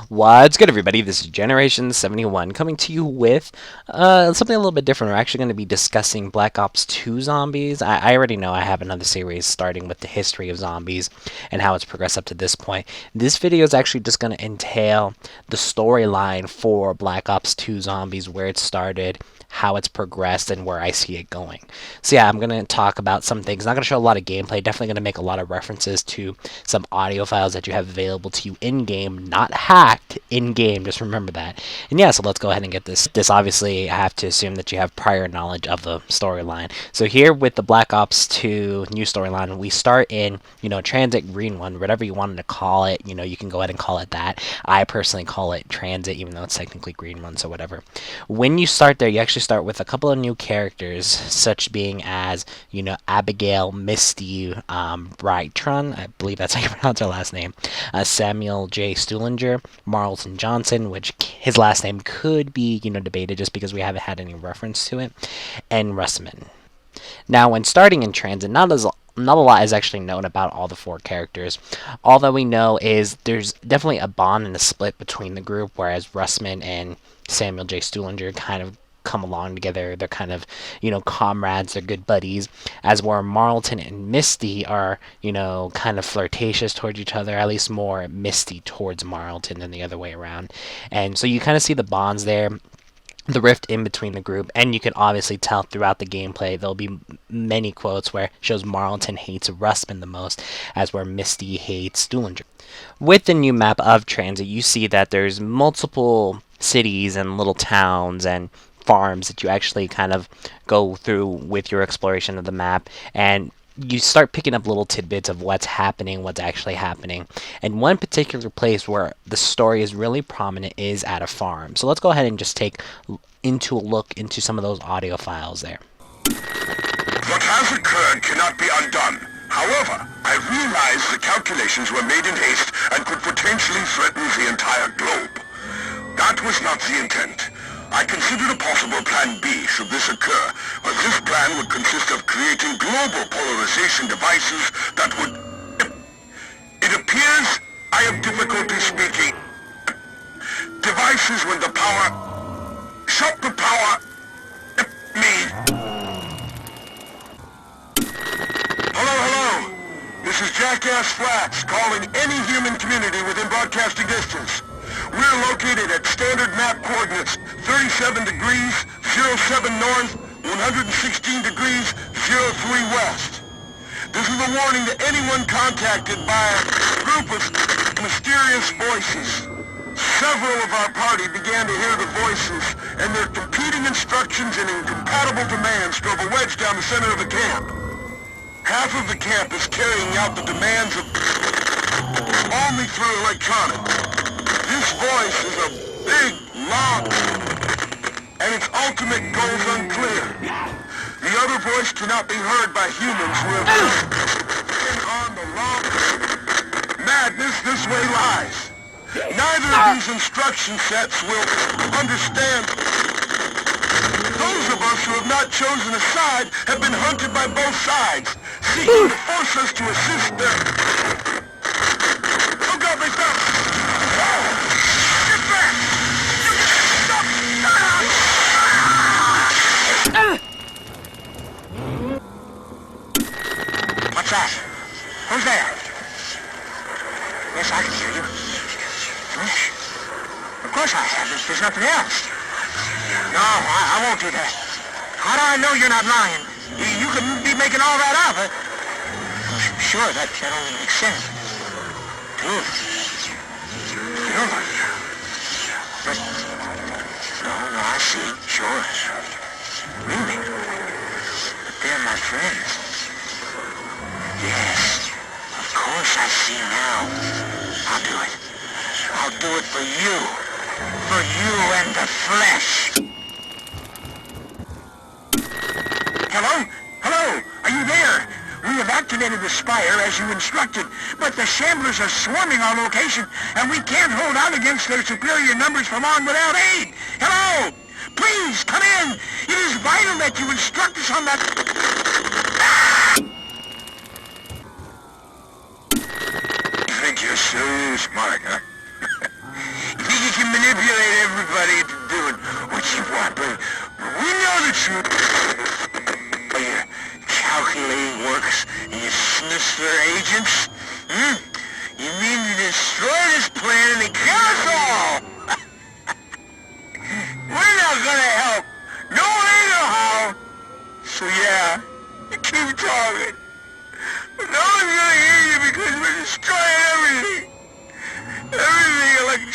What's good, everybody? This is Generation 71 coming to you with something a little bit different. We're actually going to be discussing Black Ops 2 Zombies. I already know I have another series starting with the history of zombies and how it's progressed up to this point. This video is actually just going to entail the storyline for Black Ops 2 Zombies, where it started, how it's progressed, and where I see it going. So yeah, I'm going to talk about some things. Not going to show a lot of gameplay. Definitely going to make a lot of references to some audio files that you have available to you in-game, not hacked, in-game. Just remember that. And yeah, so let's go ahead and get this. This obviously, I have to assume that you have prior knowledge of the storyline. So here with the Black Ops 2 new storyline, we start in, Transit Green One, whatever you wanted to call it. You can go ahead and call it that. I personally call it Transit, even though it's technically Green One, so whatever. When you start there, you actually start with a couple of new characters, such being as, Abigail, Misty, Brightron, I believe that's how you pronounce her last name, Samuel J. Stuhlinger, Marlton Johnson, which his last name could be, debated just because we haven't had any reference to it, and Russman. Now, when starting in Transit, not a lot is actually known about all the four characters. All that we know is there's definitely a bond and a split between the group, whereas Russman and Samuel J. Stuhlinger kind of come along together. They're kind of, comrades, they're good buddies, as where Marlton and Misty are, kind of flirtatious towards each other, at least more Misty towards Marlton than the other way around. And so you kind of see the bonds there, the rift in between the group, and you can obviously tell throughout the gameplay there'll be many quotes where it shows Marlton hates Russman the most, as where Misty hates Stuhlinger. With the new map of Transit, you see that there's multiple cities and little towns and farms that you actually kind of go through with your exploration of the map, and you start picking up little tidbits of what's happening, what's actually happening. And one particular place where the story is really prominent is at a farm. So let's go ahead and just take a look into some of those audio files there. What has occurred cannot be undone. However, I realize the calculations were made in haste and could potentially threaten the entire globe. That was not the intent. I considered a possible plan B should this occur, but this plan would consist of creating global polarization devices that would... It appears I have difficulty speaking. Devices with the power... Shut the power... Me. Hello. This is Jackass Flats calling any human community within broadcasting distance. We're located at standard map coordinates 37 degrees, 07 north, 116 degrees, 03 west. This is a warning to anyone contacted by a group of mysterious voices. Several of our party began to hear the voices, and their competing instructions and incompatible demands drove a wedge down the center of the camp. Half of the camp is carrying out the demands of only through electronics. This voice is a big, long, and its ultimate goal is unclear. The other voice cannot be heard by humans who have been on the long madness this way lies. Neither of these instruction sets will understand. Those of us who have not chosen a side have been hunted by both sides, seeking to force us to assist them. Oh God, they found us! Get back! What's that? Who's there? Yes, I can hear you. Of course I have. There's nothing else. No, I won't do that. How do I know you're not lying? You could be making all that up, huh? Sure, that only makes sense. Good. Sure. But, no, I see. Sure. Really? But they're my friends. Yes. Of course I see now. I'll do it. I'll do it for you. For you and the flesh. Hello? Are you there? We have activated the Spire as you instructed, but the Shamblers are swarming our location, and we can't hold out against their superior numbers from on without aid. Hello? Please, come in. It is vital that you instruct us on that... You think you're so smart, huh?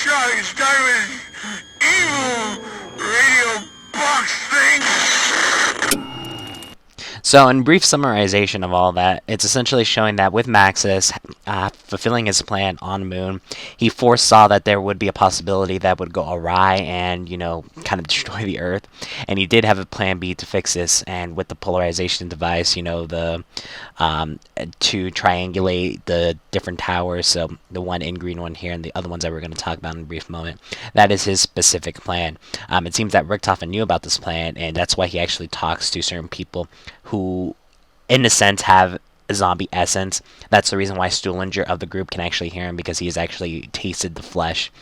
Charlie start with evil radio box thing? So, in brief summarization of all that, it's essentially showing that with Maxis fulfilling his plan on Moon, he foresaw that there would be a possibility that would go awry and, kind of destroy the Earth. And he did have a plan B to fix this, and with the polarization device, to triangulate the different towers, so the one in green one here and the other ones that we're going to talk about in a brief moment, that is his specific plan. It seems that Richtofen knew about this plan, and that's why he actually talks to certain people who, in a sense, have a zombie essence. That's the reason why Stuhlinger of the group can actually hear him, because he has actually tasted the flesh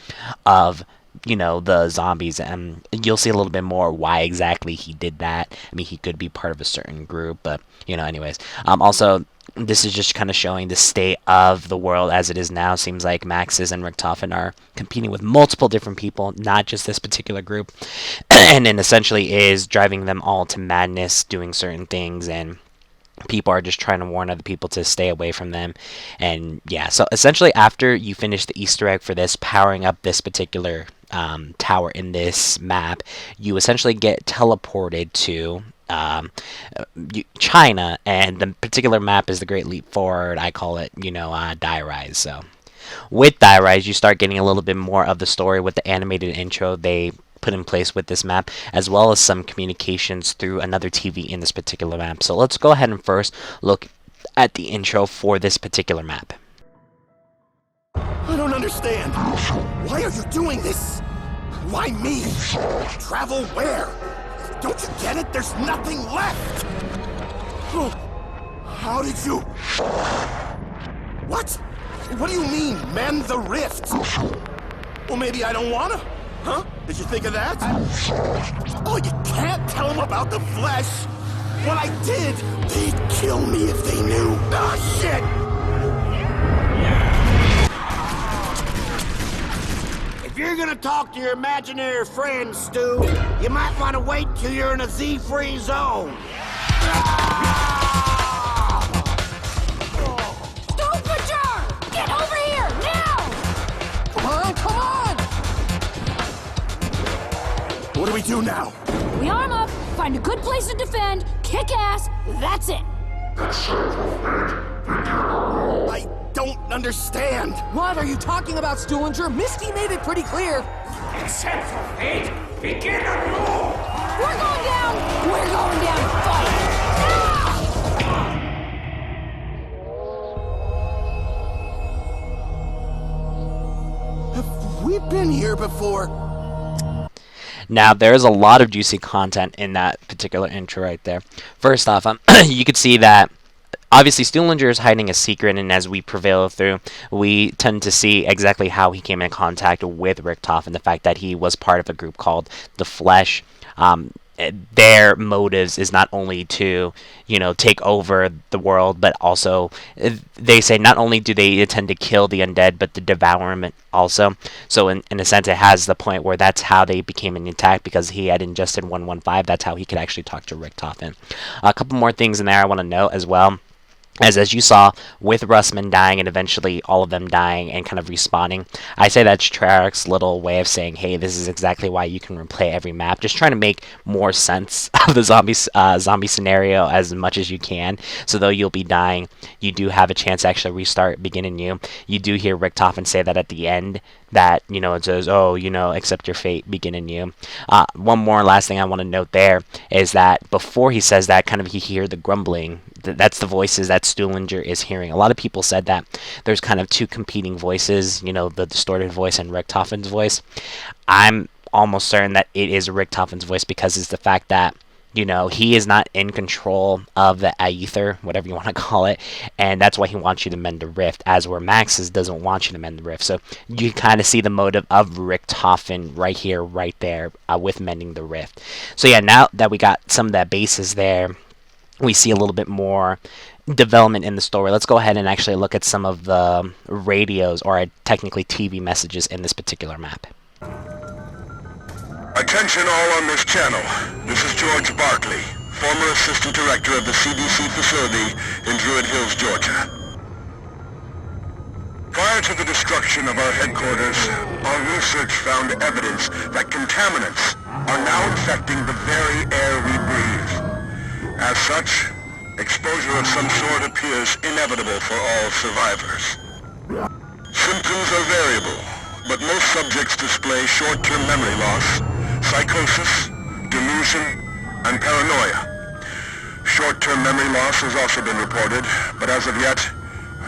of, the zombies, and you'll see a little bit more why exactly he did that. I mean, he could be part of a certain group, but, anyways. Also, this is just kind of showing the state of the world as it is now. Seems like Maxis and Richtofen are competing with multiple different people, not just this particular group, and then essentially is driving them all to madness, doing certain things, and people are just trying to warn other people to stay away from them. And yeah, so essentially after you finish the Easter egg for this, powering up this particular tower in this map, you essentially get teleported to China, and the particular map is the Great Leap Forward. I call it, Die Rise. So with Die Rise, you start getting a little bit more of the story with the animated intro they put in place with this map, as well as some communications through another TV in this particular map. So let's go ahead and first look at the intro for this particular map. I don't understand. Why are you doing this? Why me? Travel where? Don't you get it? There's nothing left! How did you... What? What do you mean, mend the rift? Well, maybe I don't wanna. Huh? Did you think of that? Oh, you can't tell them about the flesh! What I did, they'd kill me if they knew. Ah, shit! If you're gonna talk to your imaginary friends, Stu, you might want to wait till you're in a Z-free zone. Stupinger! Get over here, now! Come on! What do we do now? We arm up, find a good place to defend, kick ass, that's it. I don't understand. What are you talking about, Stuhlinger? Misty made it pretty clear. Except for fate, begin anew! We're going down! We're going down! Fight! Have we been here before? Now, there's a lot of juicy content in that particular intro right there. First off, you could see that obviously Stuhlinger is hiding a secret, and as we prevail through, we tend to see exactly how he came in contact with Richtofen, the fact that he was part of a group called The Flesh. Their motives is not only to, take over the world, but also they say not only do they intend to kill the undead, but to devour them also. So in a sense, it has the point where that's how they became an attack, because he had ingested 115. That's how he could actually talk to Richtofen. A couple more things in there I want to note as well. As you saw, with Russman dying and eventually all of them dying and kind of respawning, I say that's Treyarch's little way of saying, hey, this is exactly why you can replay every map, just trying to make more sense of the zombie scenario as much as you can. So though you'll be dying, you do have a chance to actually restart, begin anew. You do hear Richtofen say that at the end, that, it says, oh, accept your fate, begin anew. One more last thing I want to note there is that before he says that, kind of you hear the grumbling. That's the voices that Stuhlinger is hearing. A lot of people said that there's kind of two competing voices, the distorted voice and Richtofen's voice. I'm almost certain that it is Richtofen's voice, because it's the fact that, he is not in control of the Aether, whatever you want to call it, and that's why he wants you to mend the rift, as where Maxis doesn't want you to mend the rift. So you kind of see the motive of Richtofen right here, right there, with mending the rift. So yeah, now that we got some of that basis there, we see a little bit more development in the story. Let's go ahead and actually look at some of the radios, or technically TV messages, in this particular map. Attention all on this channel. This is George Barkley, former Assistant Director of the CDC facility in Druid Hills, Georgia. Prior to the destruction of our headquarters, our research research found evidence that contaminants are now infecting the very air we breathe. As such, exposure of some sort appears inevitable for all survivors. Symptoms are variable, but most subjects display short-term memory loss, psychosis, delusion, and paranoia. Short-term memory loss has also been reported, but as of yet,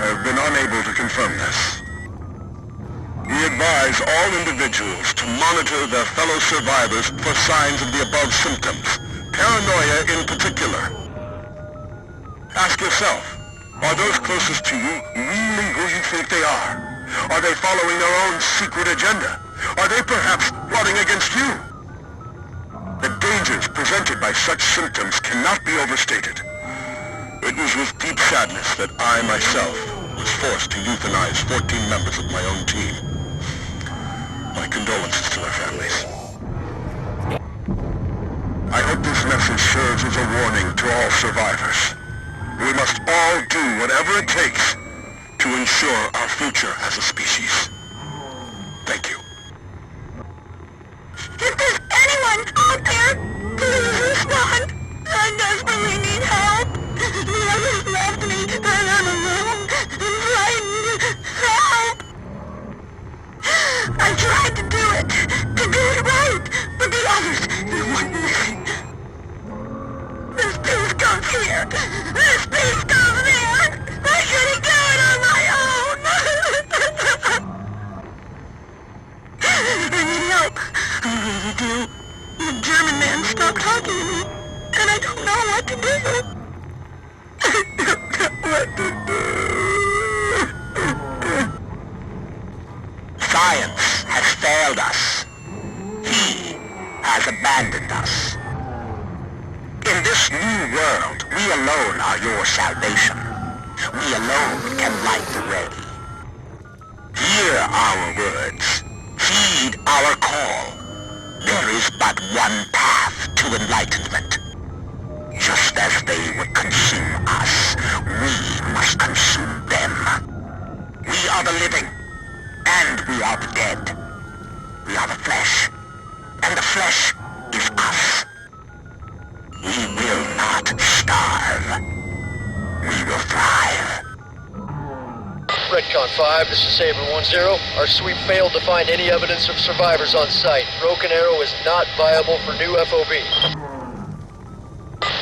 I have been unable to confirm this. We advise all individuals to monitor their fellow survivors for signs of the above symptoms, paranoia in particular. Ask yourself, are those closest to you really who you think they are? Are they following their own secret agenda? Are they perhaps plotting against you? The dangers presented by such symptoms cannot be overstated. It was with deep sadness that I myself was forced to euthanize 14 members of my own team. My condolences to their families. I hope this message serves as a warning to all survivors. We must all do whatever it takes to ensure our future as a species. Thank you. If there's anyone out there, please respond. I desperately need help. The others left me, and I'm alone and frightened. Help! I tried to do it right, but the others, they wouldn't listen. This peace comes here. This peace comes here. I couldn't do it on my own. I need help. I really do. The German man stopped talking to me, and I don't know what to do. I don't know what to do. Science has failed us. He has abandoned us. In this new world, we alone are your salvation. We alone can light the way. Hear our words. Heed our call. There is but one path to enlightenment. Just as they would consume us, we must consume them. We are the living, and we are the dead. We are the flesh, and the flesh is us. We will not starve. We will thrive. Redcon 5, this is Saber 1-0. Our sweep failed to find any evidence of survivors on site. Broken Arrow is not viable for new FOB.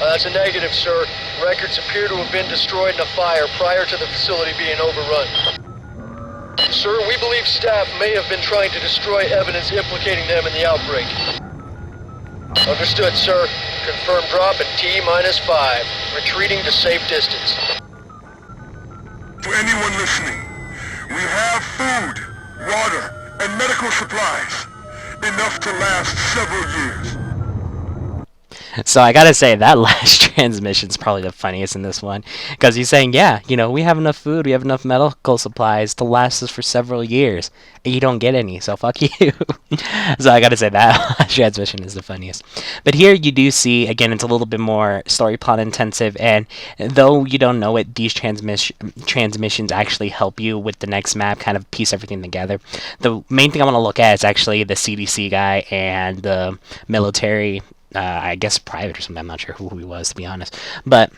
That's a negative, sir. Records appear to have been destroyed in a fire prior to the facility being overrun. Sir, we believe staff may have been trying to destroy evidence implicating them in the outbreak. Understood, sir. Confirm drop at T-5. Retreating to safe distance. To anyone listening, we have food, water, and medical supplies. Enough to last several years. So I gotta say, that last transmission's probably the funniest in this one. Because he's saying, yeah, you know, we have enough food, we have enough medical supplies to last us for several years. And you don't get any, so fuck you. So I gotta say, that last transmission is the funniest. But here you do see, again, it's a little bit more story plot intensive. And though you don't know it, these transmissions actually help you with the next map, kind of piece everything together. The main thing I want to look at is actually the CDC guy and the military, I guess private or something. I'm not sure who he was, to be honest. But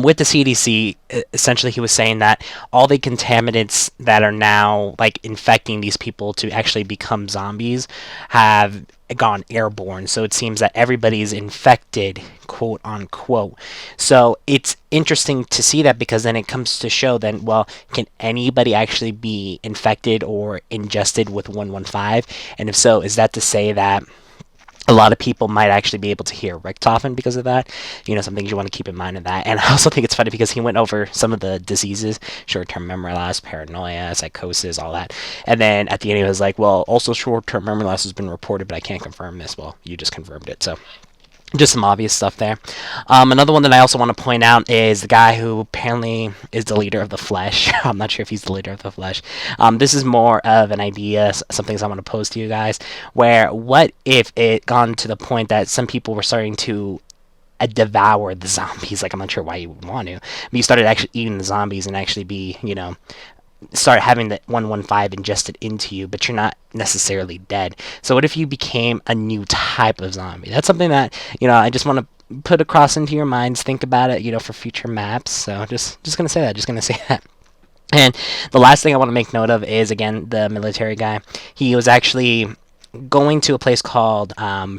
with the CDC, essentially he was saying that all the contaminants that are now like infecting these people to actually become zombies have gone airborne. So it seems that everybody's infected, quote unquote. So it's interesting to see that, because then it comes to show then, well, can anybody actually be infected or ingested with 115? And if so, is that to say that a lot of people might actually be able to hear Richtofen because of that? You know, some things you want to keep in mind of that. And I also think it's funny because he went over some of the diseases: short-term memory loss, paranoia, psychosis, all that. And then at the end he was like, well, also short-term memory loss has been reported, but I can't confirm this. Well, you just confirmed it, so just some obvious stuff there. Another one that I also want to point out is the guy who apparently is the leader of the Flesh. I'm not sure if he's the leader of the Flesh. This is more of an idea, some things I want to pose to you guys, where what if it gone to the point that some people were starting to devour the zombies? Like, I'm not sure why you would want to, but you started actually eating the zombies and actually be, you know, start having the 115 ingested into you, but you're not necessarily dead. So what if you became a new type of zombie? That's something that, I just want to put across into your minds. Think about it, for future maps. So just gonna say that. Just gonna say that. And the last thing I want to make note of is, again, the military guy. He was actually going to a place called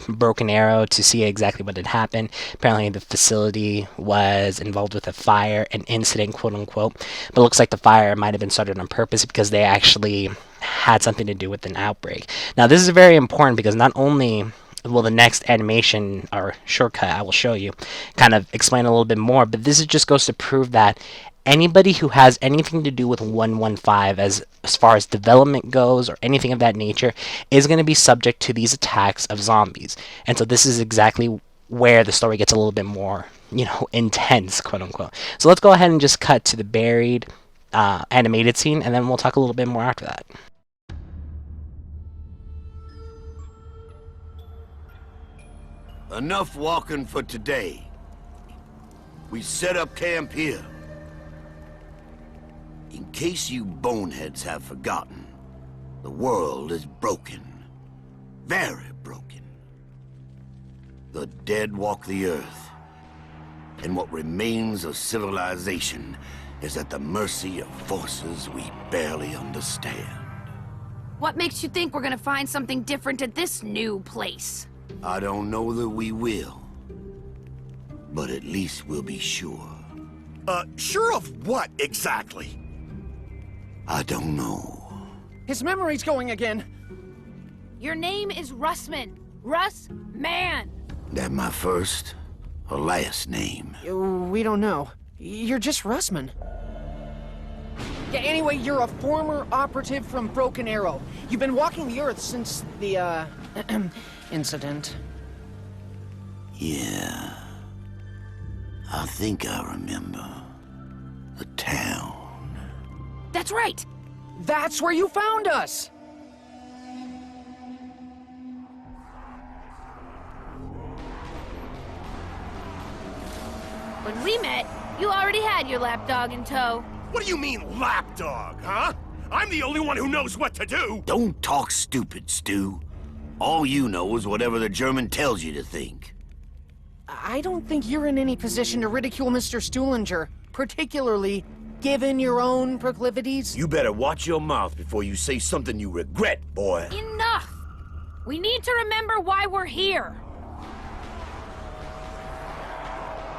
Broken Arrow to see exactly what had happened. Apparently the facility was involved with a fire, an incident, quote unquote, but it looks like the fire might have been started on purpose because they actually had something to do with an outbreak. Now this is very important because not only will the next animation or shortcut I will show you kind of explain a little bit more, but this just goes to prove that anybody who has anything to do with 115 as far as development goes or anything of that nature is going to be subject to these attacks of zombies. And so this is exactly where the story gets a little bit more, intense, quote unquote. So let's go ahead and just cut to the buried animated scene, and then we'll talk a little bit more after that. Enough walking for today. We set up camp here. In case you boneheads have forgotten, the world is broken. Very broken. The dead walk the earth, and what remains of civilization is at the mercy of forces we barely understand. What makes you think we're gonna find something different at this new place? I don't know that we will, but at least we'll be sure. Sure of what, exactly? I don't know. His memory's going again. Your name is Russman. Russ Man. That my first or last name? We don't know. You're just Russman. Yeah, anyway, you're a former operative from Broken Arrow. You've been walking the Earth since the, incident. Yeah. I think I remember. The town. That's right. That's where you found us! When we met, you already had your lapdog in tow. What do you mean, lapdog, huh? I'm the only one who knows what to do! Don't talk stupid, Stu. All you know is whatever the German tells you to think. I don't think you're in any position to ridicule Mr. Stuhlinger, particularly given your own proclivities. You better watch your mouth before you say something you regret, boy. Enough! We need to remember why we're here.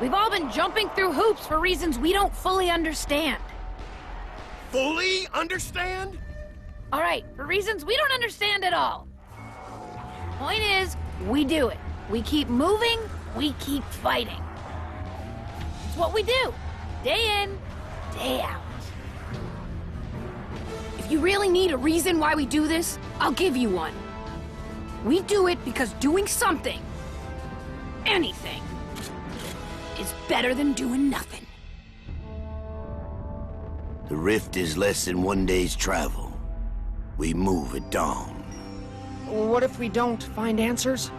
We've all been jumping through hoops for reasons we don't fully understand. Fully understand? All right, for reasons we don't understand at all. Point is, we do it. We keep moving, we keep fighting. It's what we do, day in, day out. If you really need a reason why we do this, I'll give you one. We do it because doing something, anything, is better than doing nothing. The rift is less than one day's travel. We move at dawn. What if we don't find answers?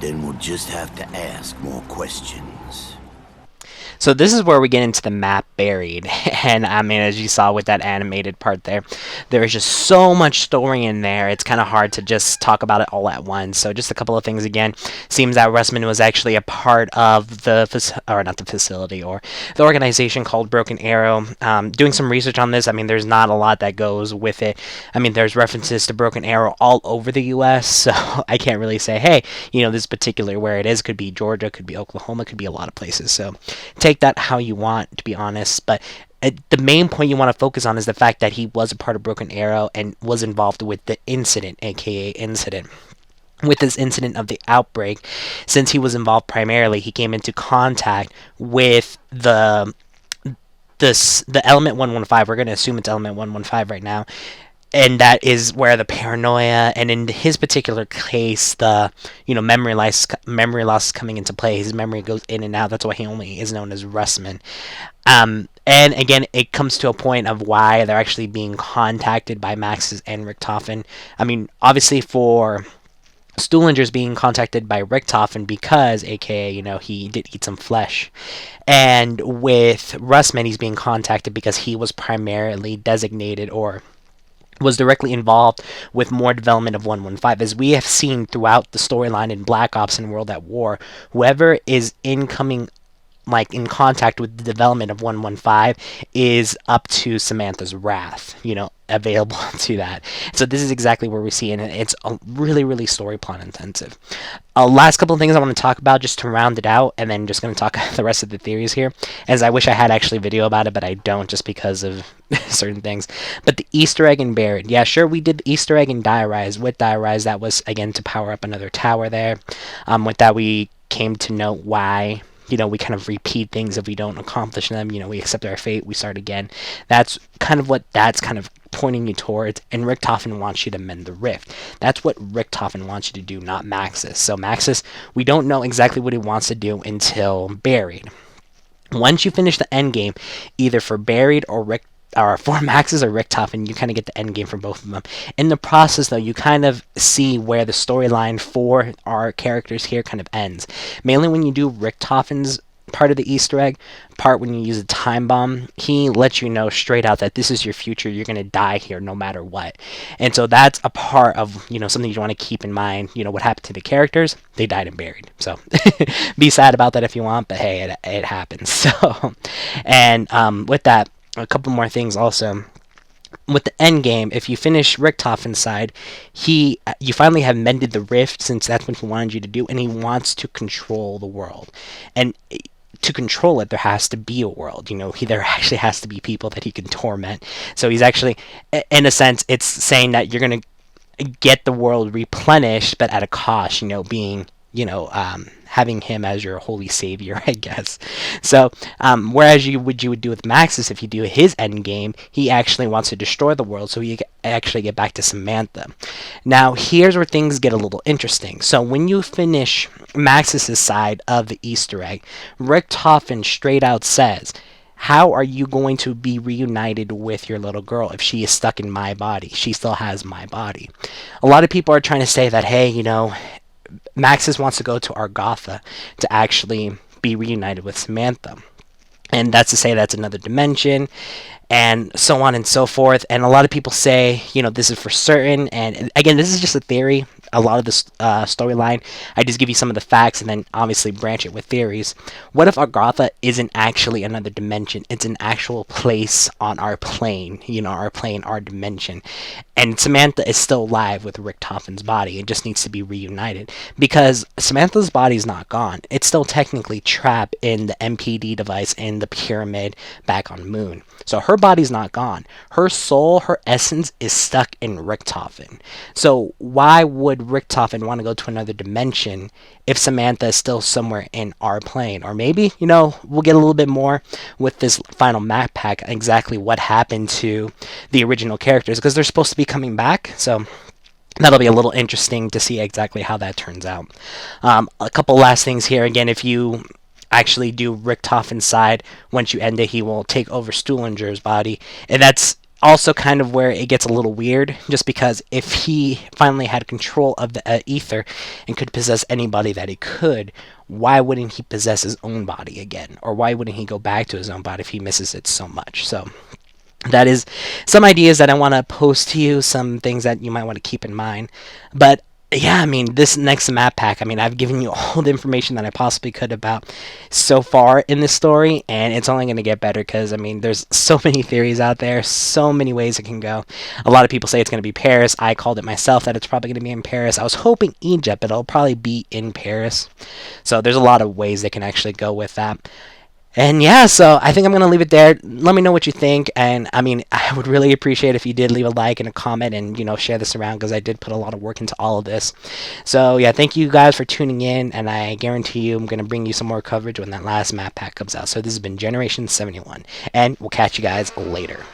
Then we'll just have to ask more questions. So this is where we get into the map buried, and I mean, as you saw with that animated part there is just so much story in there. It's kind of hard to just talk about it all at once. So just a couple of things again. Seems that Russman was actually a part of the organization called Broken Arrow. Doing some research on this, I mean, there's not a lot that goes with it. I mean, there's references to Broken Arrow all over the U.S., so I can't really say, hey, this particular where it is. Could be Georgia, could be Oklahoma, could be a lot of places. So take that how you want, to be honest, but the main point you want to focus on is the fact that he was a part of Broken Arrow and was involved with the incident, aka incident. With this incident of the outbreak, since he was involved primarily, he came into contact with the element 115. We're going to assume it's element 115 right now. And that is where the paranoia, and in his particular case, the memory loss coming into play. His memory goes in and out. That's why he only is known as Russman. And again, it comes to a point of why they're actually being contacted by Max's and Richtofen. I mean, obviously for Stuhlinger's being contacted by Richtofen because, aka, he did eat some flesh. And with Russman, he's being contacted because he was primarily designated or was directly involved with more development of 115. As we have seen throughout the storyline in Black Ops and World at War, whoever is incoming, like, in contact with the development of 115 is up to Samantha's wrath, available to that. So this is exactly where we see it, and it's a really, really story plot intensive. Last couple of things I want to talk about just to round it out, and then just going to talk the rest of the theories here, as I wish I had actually a video about it, but I don't just because of certain things. But the Easter egg in Buried. Yeah, sure, we did the Easter egg in Die Rise. With Die Rise, that was, again, to power up another tower there. With that, we came to know why we kind of repeat things if we don't accomplish them. We accept our fate, we start again. That's kind of what that's kind of pointing you towards, and Richtofen wants you to mend the rift. That's what Richtofen wants you to do, not Maxis. So Maxis, we don't know exactly what he wants to do until Buried. Once you finish the end game, either for Buried or for Maxis or Richtofen, you kind of get the end game for both of them. In the process, though, you kind of see where the storyline for our characters here kind of ends. Mainly when you do Richtofen's part of the Easter egg, when you use a time bomb, he lets you know straight out that this is your future, you're going to die here no matter what. And so that's a part of, something you want to keep in mind. What happened to the characters? They died and buried. So be sad about that if you want, but hey, it happens. So, and with that, a couple more things also. With the end game, if you finish Richtofen's side, you finally have mended the rift, since that's what he wanted you to do, and he wants to control the world. And to control it, there has to be a world. There actually has to be people that he can torment. So he's actually, in a sense, it's saying that you're going to get the world replenished, but at a cost, being, having him as your holy savior, I guess. So, whereas you would do with Maxis, if you do his end game, he actually wants to destroy the world, so you actually get back to Samantha. Now, here's where things get a little interesting. So, when you finish Maxis' side of the Easter egg, Richtofen straight out says, how are you going to be reunited with your little girl if she is stuck in my body? She still has my body. A lot of people are trying to say that, hey, Maxis wants to go to Argotha to actually be reunited with Samantha. And that's to say that's another dimension, and so on and so forth. And a lot of people say, this is for certain. And again, this is just a theory. A lot of the storyline, I just give you some of the facts and then obviously branch it with theories. What if Argotha isn't actually another dimension? It's an actual place on our plane, our dimension. And Samantha is still alive with Richtofen's body. It just needs to be reunited. Because Samantha's body's not gone. It's still technically trapped in the MPD device in the pyramid back on Moon. So her body's not gone. Her soul, her essence is stuck in Richtofen. So why would Richtofen want to go to another dimension if Samantha is still somewhere in our plane? Or maybe, we'll get a little bit more with this final map pack, exactly what happened to the original characters, because they're supposed to be coming back. So that'll be a little interesting to see exactly how that turns out. A couple last things here. Again, if you actually do Richtofen's side, once you end it, he will take over Stuhlinger's body. And that's also kind of where it gets a little weird, just because if he finally had control of the ether and could possess anybody that he could, why wouldn't he possess his own body again? Or why wouldn't he go back to his own body if he misses it so much? So that is some ideas that I want to post to you, some things that you might want to keep in mind. But yeah, this next map pack, I've given you all the information that I possibly could about so far in this story, and it's only going to get better because, there's so many theories out there, so many ways it can go. A lot of people say it's going to be Paris. I called it myself that it's probably going to be in Paris. I was hoping Egypt, but it'll probably be in Paris. So there's a lot of ways they can actually go with that. And yeah, so I think I'm going to leave it there. Let me know what you think. And I would really appreciate if you did leave a like and a comment and, share this around, because I did put a lot of work into all of this. So yeah, thank you guys for tuning in. And I guarantee you I'm going to bring you some more coverage when that last map pack comes out. So this has been Generation 71. And we'll catch you guys later.